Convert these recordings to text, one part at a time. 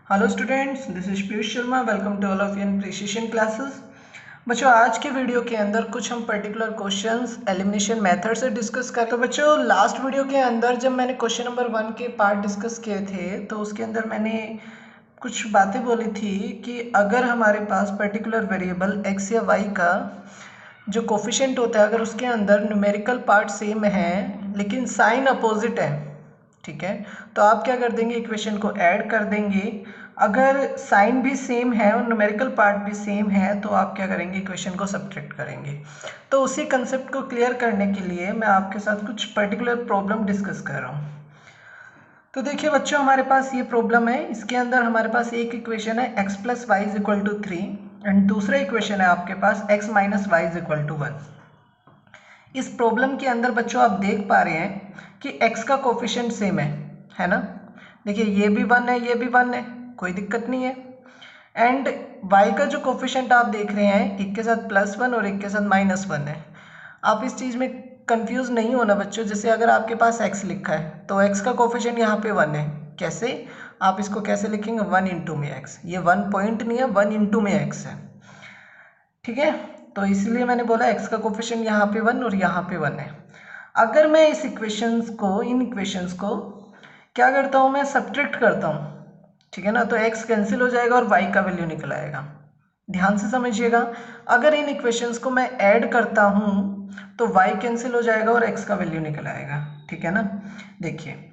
Hello students, this is Piyush Sharma. Welcome to all of you in precision classes. बच्चों, आज के video के अंदर कुछ हम पर्टिकुलर क्वेश्चंस एलिमिनेशन मेथड से डिस्कस करते हैं। तो बच्चों, लास्ट वीडियो के अंदर जब मैंने क्वेश्चन नंबर 1 के पार्ट डिस्कस किए थे तो उसके अंदर मैंने कुछ बातें बोली थी कि अगर हमारे पास पर्टिकुलर वेरिएबल x या y का जो कोफिशिएंट होता है, अगर उसके अंदर न्यूमेरिकल पार्ट सेम है लेकिन साइन अपोजिट है, ठीक है, तो आप क्या कर देंगे, इक्वेशन को ऐड कर देंगे। अगर साइन भी सेम है और न्यूमेरिकल पार्ट भी सेम है तो आप क्या करेंगे, इक्वेशन को सब्ट्रैक्ट करेंगे। तो उसी कंसेप्ट को क्लियर करने के लिए मैं आपके साथ कुछ पर्टिकुलर प्रॉब्लम डिस्कस कर रहा हूँ। तो देखिए बच्चों, हमारे पास ये प्रॉब्लम है। इसके अंदर हमारे पास एक इक्वेशन है x plus Y is equal to 3 and दूसरा इक्वेशन है आपके पास x minus Y is equal to 1। इस प्रॉब्लम के अंदर बच्चों आप देख पा रहे हैं कि x का कोफिशिएंट सेम है ना। देखिए, ये भी 1 है, ये भी 1 है, कोई दिक्कत नहीं है। एंड y का जो कोफिशिएंट आप देख रहे हैं, एक के साथ +1 और एक के साथ -1 है। आप इस चीज़ में कंफ्यूज नहीं होना बच्चों। जैसे अगर आपके पास x लिखा है तो x का कोफिशिएंट यहाँ पे 1 है। कैसे आप इसको कैसे लिखेंगे, 1 इंटू में x। ये 1 पॉइंट नहीं है, 1 इंटू में x है, ठीक है। तो इसलिए मैंने बोला x का कोफिशिएंट यहाँ पे 1 और यहाँ पे 1 है। अगर मैं इस इन इक्वेशंस को क्या करता हूँ, मैं सब्ट्रैक्ट करता हूँ, ठीक है ना, तो x कैंसिल हो जाएगा और y का वैल्यू निकल आएगा। ध्यान से समझिएगा, अगर इन इक्वेशंस को मैं ऐड करता हूँ तो y कैंसिल हो जाएगा और x का वैल्यू निकल आएगा, ठीक है ना। देखिए,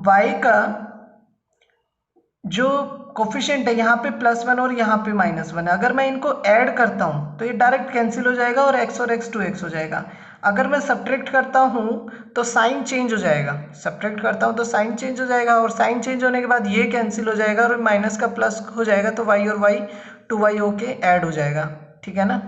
y का जो कोफिशिएंट है यहाँ पे +1 और यहाँ पे -1 है। अगर मैं इनको ऐड करता हूँ तो ये डायरेक्ट कैंसिल हो जाएगा और x 2x हो जाएगा। अगर मैं सब्ट्रैक्ट करता हूँ तो साइन चेंज हो जाएगा, सब्ट्रैक्ट करता हूँ तो साइन चेंज हो जाएगा और साइन चेंज होने के बाद ये कैंसिल हो जाएगा और माइनस का प्लस हो जाएगा, तो y और y 2y होके ऐड हो जाएगा, ठीक है ना।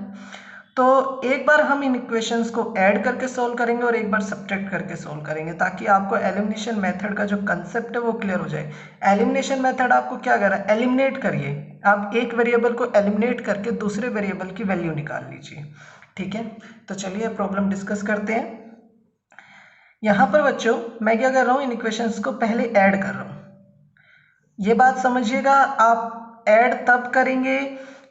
तो एक बार हम इन इक्वेशंस को ऐड करके सॉल्व करेंगे और एक बार सब्ट्रैक्ट करके सॉल्व करेंगे, ताकि आपको एलिमिनेशन मेथड का जो कंसेप्ट है वो क्लियर हो जाए। एलिमिनेशन मेथड आपको क्या कर रहा है, एलिमिनेट करिए। आप एक वेरिएबल को एलिमिनेट करके दूसरे वेरिएबल की वैल्यू निकाल लीजिए, ठीक है। तो चलिए प्रॉब्लम डिस्कस करते हैं। यहाँ पर बच्चों मैं क्या कर रहा हूँ, इन इक्वेशंस को पहले ऐड कर रहा हूँ। ये बात समझिएगा, आप ऐड तब करेंगे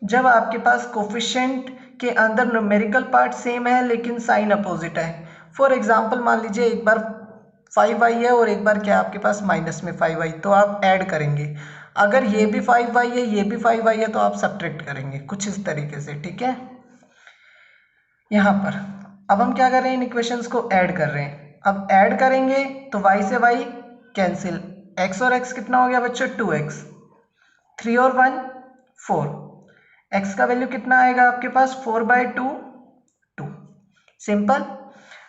जब आपके पास कोफिशिएंट के अंदर न्यूमेरिकल पार्ट सेम है लेकिन साइन अपोजिट है। फॉर एग्जांपल मान लीजिए एक बार 5y है और एक बार क्या आपके पास माइनस में 5y, तो आप ऐड करेंगे। अगर ये भी 5y है, ये भी 5y है, तो आप सब्ट्रैक्ट करेंगे, कुछ इस तरीके से, ठीक है। यहाँ पर अब हम क्या कर रहे हैं, इन इक्वेशंस को ऐड कर रहे हैं। अब ऐड करेंगे तो y से y कैंसिल, x और x कितना हो गया बच्चों, 2x, 3 और 1 4, x का वैल्यू कितना आएगा आपके पास, 4/2 2। सिंपल।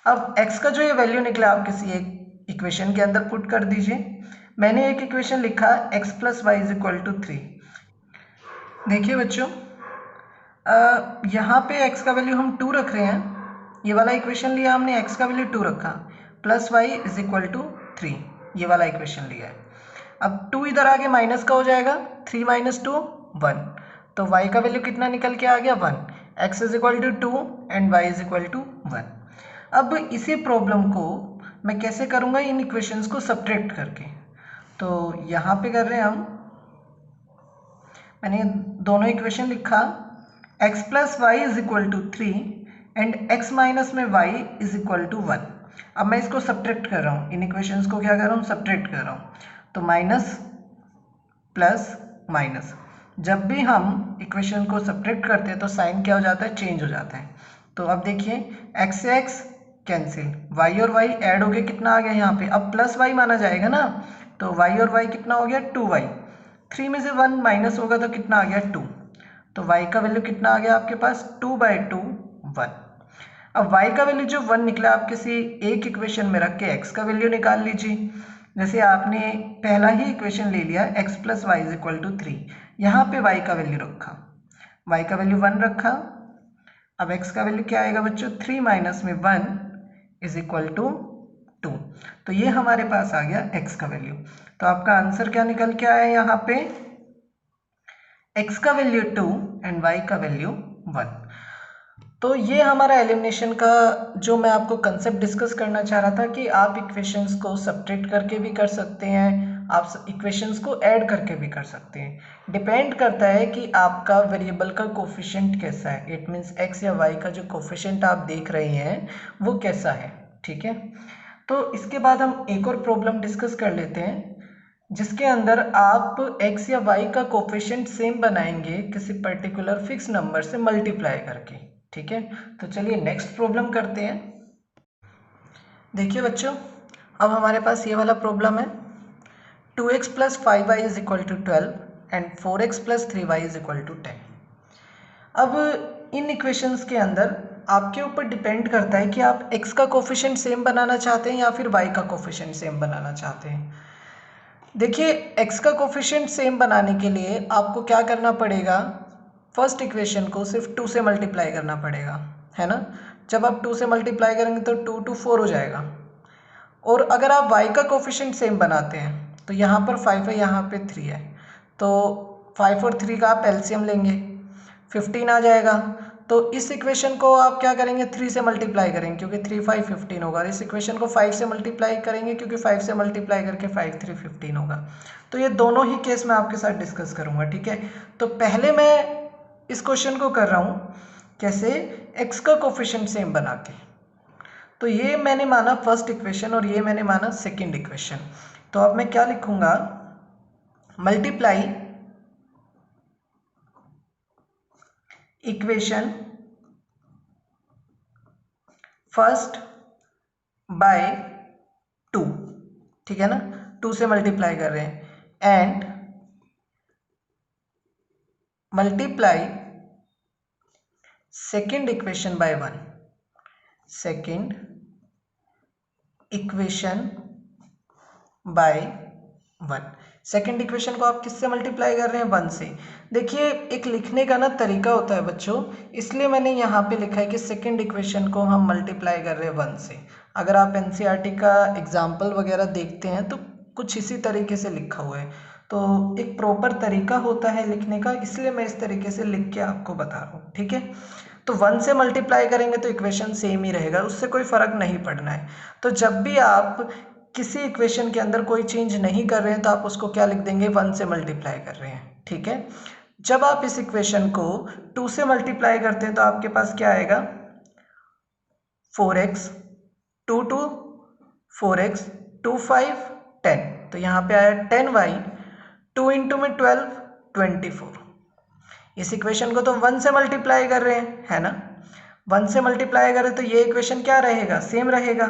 अब x का जो ये वैल्यू निकला आप किसी एक इक्वेशन के अंदर पुट कर दीजिए। मैंने एक इक्वेशन लिखा x plus Y is equal to 3। देखिए बच्चों, यहाँ पे x का वैल्यू हम 2 रख रहे हैं। ये वाला इक्वेशन लिया हमने, x का वैल्यू 2 रखा, plus Y is equal to 3, ये वाला इक्वेशन लिया है। अब 2 इधर आगे माइनस का हो जाएगा, 3 माइनस 2 1, तो y का वैल्यू कितना निकल के आ गया, 1। x is equal to 2 and y is equal to 1। अब इसी प्रॉब्लम को मैं कैसे करूँगा, इन इक्वेशंस को सब्ट्रैक्ट करके। तो यहाँ पे कर रहे हैं हम, मैंने दोनों इक्वेशन लिखा, x plus Y is equal to 3 and x minus में y इज इक्वल टू 1। अब मैं इसको सब्ट्रैक्ट कर रहा हूँ, इन इक्वेशंस को क्या कर रहा हूँ, सब्ट्रैक्ट कर रहा हूँ। तो माइनस प्लस माइनस, जब भी हम इक्वेशन को सब्ट्रैक्ट करते हैं तो साइन क्या हो जाता है, चेंज हो जाता है। तो अब देखिए, x से x कैंसिल, y और y ऐड हो गए, कितना आ गया यहाँ पे, अब प्लस y माना जाएगा ना, तो y और y कितना हो गया, 2y। 3 में से 1 माइनस होगा तो कितना आ गया, 2। तो y का वैल्यू कितना आ गया आपके पास, 2/2 1। अब y का वैल्यू जो 1 निकला, आप किसी एक इक्वेशन में रख के x का वैल्यू निकाल लीजिए। जैसे आपने पहला ही इक्वेशन ले लिया, x plus Y is equal to 3, यहाँ पे y का वैल्यू रखा, y का वैल्यू 1 रखा। अब x का वैल्यू क्या आएगा बच्चों, 3 माइनस में 1 इज इक्वल टू 2। तो ये हमारे पास आ गया x का वैल्यू। तो आपका आंसर क्या निकल के आया यहाँ पे, x का वैल्यू 2 एंड y का वैल्यू 1। तो ये हमारा एलिमिनेशन का जो मैं आपको कंसेप्ट डिस्कस करना चाह रहा था कि आप इक्वेशंस को सब्ट्रैक्ट करके भी कर सकते हैं आप इक्वेशंस को ऐड करके भी कर सकते हैं। डिपेंड करता है कि आपका वेरिएबल का कोफिशिएंट कैसा है, इट मीन्स एक्स या वाई का जो कोफिशिएंट आप देख रहे हैं वो कैसा है। ठीक है, तो इसके बाद हम एक और प्रॉब्लम डिस्कस कर लेते हैं जिसके अंदर आप x या y का कोफिशिएंट सेम बनाएंगे किसी पर्टिकुलर फिक्स नंबर से मल्टीप्लाई करके। ठीक है, तो चलिए नेक्स्ट प्रॉब्लम करते हैं। देखिए बच्चों, अब हमारे पास ये वाला प्रॉब्लम है 2x plus 5y is equal to 12 and 4x plus 3y is equal to 10। अब इन इक्वेशंस के अंदर आपके ऊपर डिपेंड करता है कि आप x का कोफिशिएंट सेम बनाना चाहते हैं या फिर y का कोफिशिएंट सेम बनाना चाहते हैं। देखिए, x का कोफिशिएंट सेम बनाने के लिए आपको क्या करना पड़ेगा, फर्स्ट इक्वेशन को सिर्फ 2 से मल्टीप्लाई करना पड़ेगा, है ना। जब आप 2 से मल्टीप्लाई करेंगे तो 2 2 4 हो जाएगा। और अगर आप y का कोफिशिएंट सेम बनाते हैं तो यहाँ पर 5 है, यहाँ पे 3 है, तो 5 और 3 का आप एलसीएम लेंगे, 15 आ जाएगा। तो इस इक्वेशन को आप क्या करेंगे, 3 से मल्टीप्लाई करेंगे क्योंकि 3 5 15 होगा। इस इक्वेशन को 5 से मल्टीप्लाई करेंगे क्योंकि 5 से मल्टीप्लाई करके 5 3 15 होगा। तो ये दोनों ही केस मैं आपके साथ डिस्कस करूँगा। ठीक है, तो पहले मैं इस क्वेश्चन को कर रहा हूँ कैसे, x का कोफिशिएंट सेम बना के। तो ये मैंने माना फर्स्ट इक्वेशन और ये मैंने माना सेकेंड इक्वेशन। तो अब मैं क्या लिखूंगा, मल्टीप्लाई इक्वेशन फर्स्ट बाय 2, ठीक है ना, 2 से मल्टीप्लाई कर रहे हैं, and multiply second equation by 1, second equation by 1। Second equation को आप किससे मल्टीप्लाई कर रहे हैं, 1 से। देखिए, एक लिखने का ना तरीका होता है बच्चों, इसलिए मैंने यहाँ पे लिखा है कि सेकेंड इक्वेशन को हम मल्टीप्लाई कर रहे हैं 1 से। अगर आप एनसीईआरटी का एग्जाम्पल वगैरह देखते हैं तो कुछ इसी तरीके से लिखा हुआ है। तो एक प्रॉपर तरीका होता है लिखने का, इसलिए मैं इस तरीके से लिख के आपको बता रहा हूँ। ठीक है, तो 1 से मल्टीप्लाई करेंगे तो इक्वेशन सेम ही रहेगा, उससे कोई फर्क नहीं पड़ना है। तो जब भी आप किसी इक्वेशन के अंदर कोई चेंज नहीं कर रहे हैं तो आप उसको क्या लिख देंगे, 1 से मल्टीप्लाई कर रहे हैं। ठीक है, जब आप इस इक्वेशन को 2 से मल्टीप्लाई करते हैं तो आपके पास क्या आएगा, 4x 2 2 4x 2 5 10। तो यहाँ पे आया 10y, 2 इंटू में 12 24। इस इक्वेशन को तो 1 से मल्टीप्लाई कर रहे हैं, है ना, 1 से मल्टीप्लाई कर रहे हैं तो ये इक्वेशन क्या रहेगा, सेम रहेगा।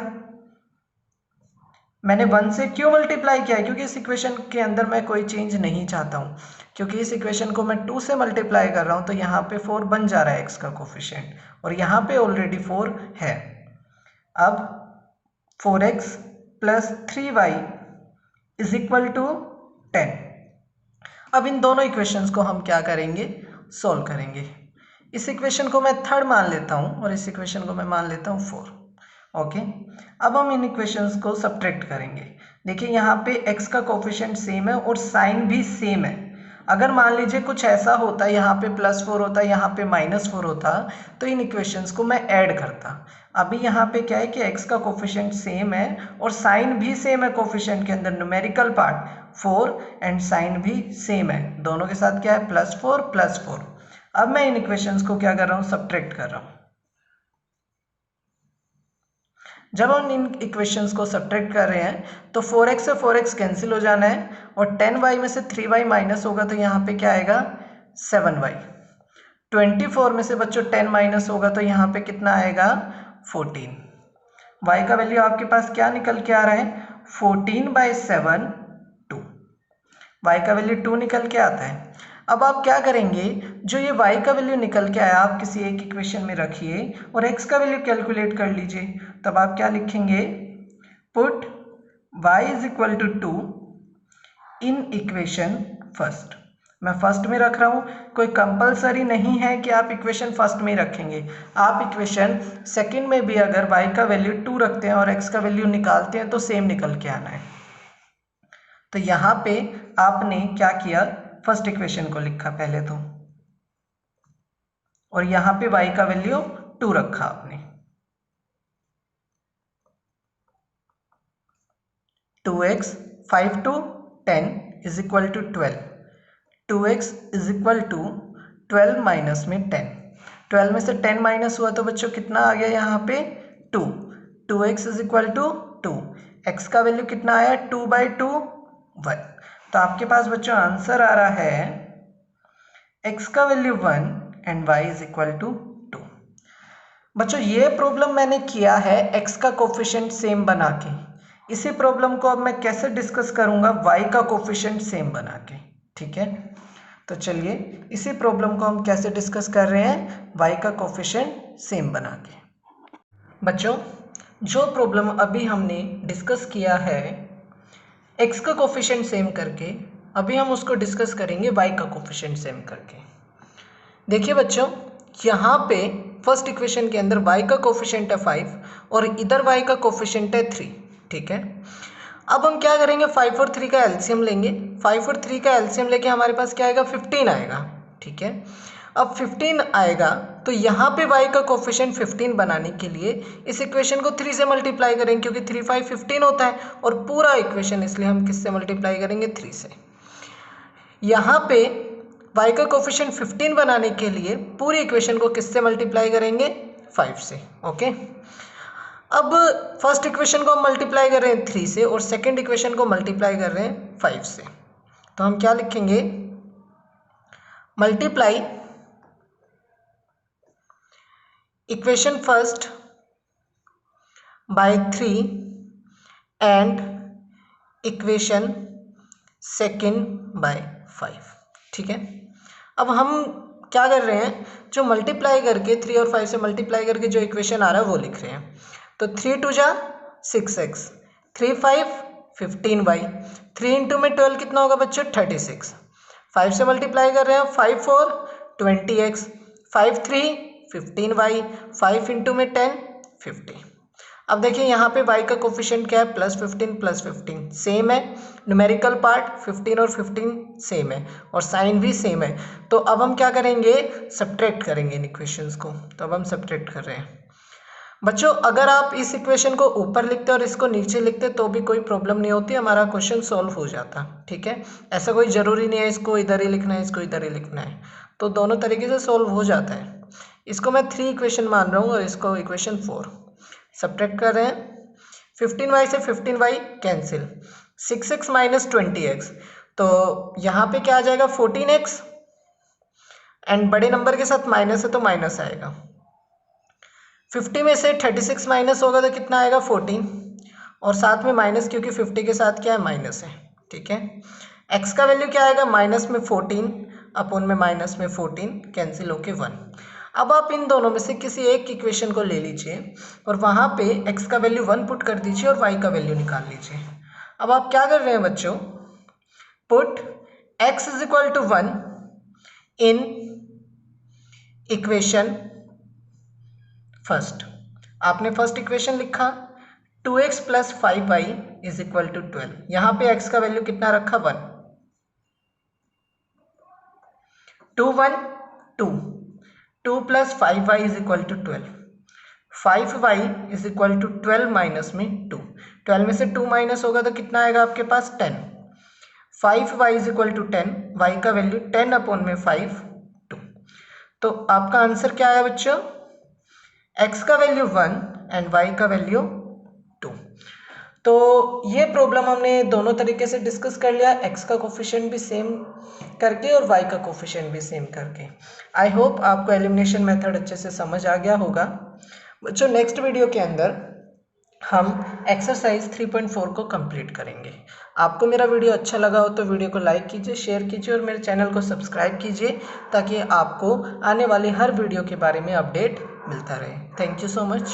मैंने 1 से क्यों मल्टीप्लाई किया है, क्योंकि इस इक्वेशन के अंदर मैं कोई चेंज नहीं चाहता हूँ, क्योंकि इस इक्वेशन को मैं 2 से मल्टीप्लाई कर रहा हूँ तो यहाँ पे 4 बन जा रहा है x का कोफिशिएंट, और यहाँ पे ऑलरेडी 4 है। अब 4x plus 3y is equal to 10। अब इन दोनों इक्वेशंस को हम क्या करेंगे, सोल्व करेंगे। इस इक्वेशन को मैं थर्ड मान लेता हूँ और इस इक्वेशन को मैं मान लेता हूँ 4। ओके, अब हम इन इक्वेशंस को सब्ट्रैक्ट करेंगे। देखिए, यहाँ पे x का कोफिशिएंट सेम है और साइन भी सेम है। अगर मान लीजिए कुछ ऐसा होता, यहाँ पे +4 होता, यहाँ पे -4 होता, तो इन इक्वेशंस को मैं ऐड करता। अभी यहाँ पे क्या है कि x का कोफिशिएंट सेम है और साइन भी सेम है, कोफिशिएंट के अंदर न्यूमेरिकल पार्ट 4 एंड साइन भी सेम है, दोनों के साथ क्या है, +4 +4। अब मैं इन इक्वेशंस को क्या कर रहा हूँ, सब्ट्रैक्ट कर रहा हूँ। जब हम इन इक्वेशंस को सब्ट्रैक्ट कर रहे हैं तो 4x से 4x कैंसिल हो जाना है और 10y में से 3y माइनस होगा तो यहाँ पे क्या आएगा, 7y। 24 में से बच्चों 10 माइनस होगा तो यहाँ पे कितना आएगा, 14। y का वैल्यू आपके पास क्या निकल के आ रहा है, 14/7 2। y का वैल्यू 2 निकल के आता है। अब आप क्या करेंगे, जो ये y का वैल्यू निकल के आया आप किसी एक इक्वेशन में रखिए और x का वैल्यू कैलकुलेट कर लीजिए। तब आप क्या लिखेंगे, put y is equal to 2 in equation first. मैं फर्स्ट में रख रहा हूँ, कोई कंपलसरी नहीं है कि आप इक्वेशन फर्स्ट में ही रखेंगे। आप इक्वेशन सेकंड में भी अगर y का वैल्यू 2 रखते हैं और x का वैल्यू निकालते हैं तो सेम निकल के आना है। तो यहाँ पे आपने क्या किया, फर्स्ट इक्वेशन को लिखा पहले तो, और यहाँ पे y का वैल्यू 2 रखा आपने, 2x 5 2 10 is equal to 12, 2x is equal to 12 minus में 10, 12 में से 10 माइनस हुआ तो बच्चों कितना आ गया यहाँ पे 2, 2x is equal to 2, x का वैल्यू कितना आया 2/2 1। तो आपके पास बच्चों आंसर आ रहा है x का value 1 and y is equal to 2। बच्चों ये प्रॉब्लम मैंने किया है x का कोफिशिएंट सेम बना के। इसी प्रॉब्लम को अब मैं कैसे डिस्कस करूंगा y का कोफिशिएंट सेम बना के, ठीक है। तो चलिए इसी प्रॉब्लम को हम कैसे डिस्कस कर रहे हैं, y का कोफिशिएंट सेम बना के। बच्चों जो प्रॉब्लम अभी हमने डिस्कस किया है x का कोफिशिएंट सेम करके, अभी हम उसको डिस्कस करेंगे y का कोफिशिएंट सेम करके। देखिए बच्चों यहाँ पे फर्स्ट इक्वेशन के अंदर y का कोफिशिएंट है 5 और इधर y का कोफिशिएंट है 3, ठीक है। अब हम क्या करेंगे 5 और 3 का एलसीएम लेंगे। 5 और 3 का एलसीएम लेके हमारे पास क्या आएगा 15 आएगा, ठीक है। अब 15 आएगा तो यहाँ पे y का कोफिशिएंट 15 बनाने के लिए इस इक्वेशन को 3 से मल्टीप्लाई करेंगे, क्योंकि 3 5 15 होता है और पूरा इक्वेशन इसलिए हम किससे मल्टीप्लाई करेंगे 3 से। यहाँ पे y का कोफिशिएंट 15 बनाने के लिए पूरी इक्वेशन को किससे मल्टीप्लाई करेंगे 5 से, ओके। अब फर्स्ट इक्वेशन को हम मल्टीप्लाई कर रहे हैं 3 से और सेकंड इक्वेशन को मल्टीप्लाई कर रहे हैं 5 से। तो हम क्या लिखेंगे multiply equation first by 3 and equation second by 5, ठीक है। अब हम क्या कर रहे हैं जो मल्टीप्लाई करके 3 और 5 से मल्टीप्लाई करके जो इक्वेशन आ रहा है वो लिख रहे हैं। तो 3 2 जा 6x, 3 5 15y, 3 इंटू में 12 कितना होगा बच्चों 36, 5 से मल्टीप्लाई कर रहे हैं 5 4 20x, 5 3 15y, 5 इंटू में 10 50। अब देखिए यहाँ पे y का कोफिशिएंट क्या है +15 सेम है, न्यूमेरिकल पार्ट 15 और 15 सेम है और साइन भी सेम है। तो अब हम क्या करेंगे सब्ट्रैक्ट करेंगे इन इक्वेशंस को। तो अब हम सब्ट्रैक्ट कर रहे हैं बच्चों। अगर आप इस इक्वेशन को ऊपर लिखते और इसको नीचे लिखते तो भी कोई प्रॉब्लम नहीं होती, हमारा क्वेश्चन सॉल्व हो जाता, ठीक है। ऐसा कोई ज़रूरी नहीं है इसको इधर ही लिखना है इसको इधर ही लिखना है, तो दोनों तरीके से सॉल्व हो जाता है। इसको मैं 3 इक्वेशन मान रहा हूँ और इसको इक्वेशन 4। सब्ट्रैक्ट कर रहे हैं 15y से 15y cancel, 6x minus 20x, तो यहाँ पे क्या आ जाएगा 14x एंड बड़े नंबर के साथ माइनस है तो माइनस आएगा। 50 में से 36 माइनस होगा तो कितना आएगा 14 और साथ में माइनस, क्योंकि 50 के साथ क्या है माइनस है, ठीक है। x का वैल्यू क्या आएगा माइनस में 14 अपॉन में माइनस में 14 कैंसिल होके 1। अब आप इन दोनों में से किसी एक इक्वेशन को ले लीजिए और वहाँ पे x का वैल्यू 1 पुट कर दीजिए और y का वैल्यू निकाल लीजिए। अब आप क्या कर रहे हैं बच्चों put x is equal to 1 in equation first. आपने फर्स्ट इक्वेशन लिखा 2x plus 5y is equal to 12, यहाँ पे x का वैल्यू कितना रखा 1, 2 1 2, 2 plus 5y is equal to 12, 5y is equal to 12 minus में 2, 12 में से 2 माइनस होगा तो कितना आएगा आपके पास 10, 5y is equal to 10, y का वैल्यू 10 अपॉन में 5 2। तो आपका आंसर क्या आया बच्चों x का वैल्यू 1 एंड y का वैल्यू 2। तो ये प्रॉब्लम हमने दोनों तरीके से डिस्कस कर लिया, x का कोफिशिएंट भी सेम करके और y का कोफिशिएंट भी सेम करके। आई होप आपको एलिमिनेशन मेथड अच्छे से समझ आ गया होगा बच्चों। नेक्स्ट वीडियो के अंदर हम एक्सरसाइज 3.4 को कंप्लीट करेंगे। आपको मेरा वीडियो अच्छा लगा हो तो वीडियो को लाइक कीजिए, शेयर कीजिए और मेरे चैनल को सब्सक्राइब कीजिए ताकि आपको आने वाली हर वीडियो के बारे में अपडेट मिलता रहे। Thank you so much.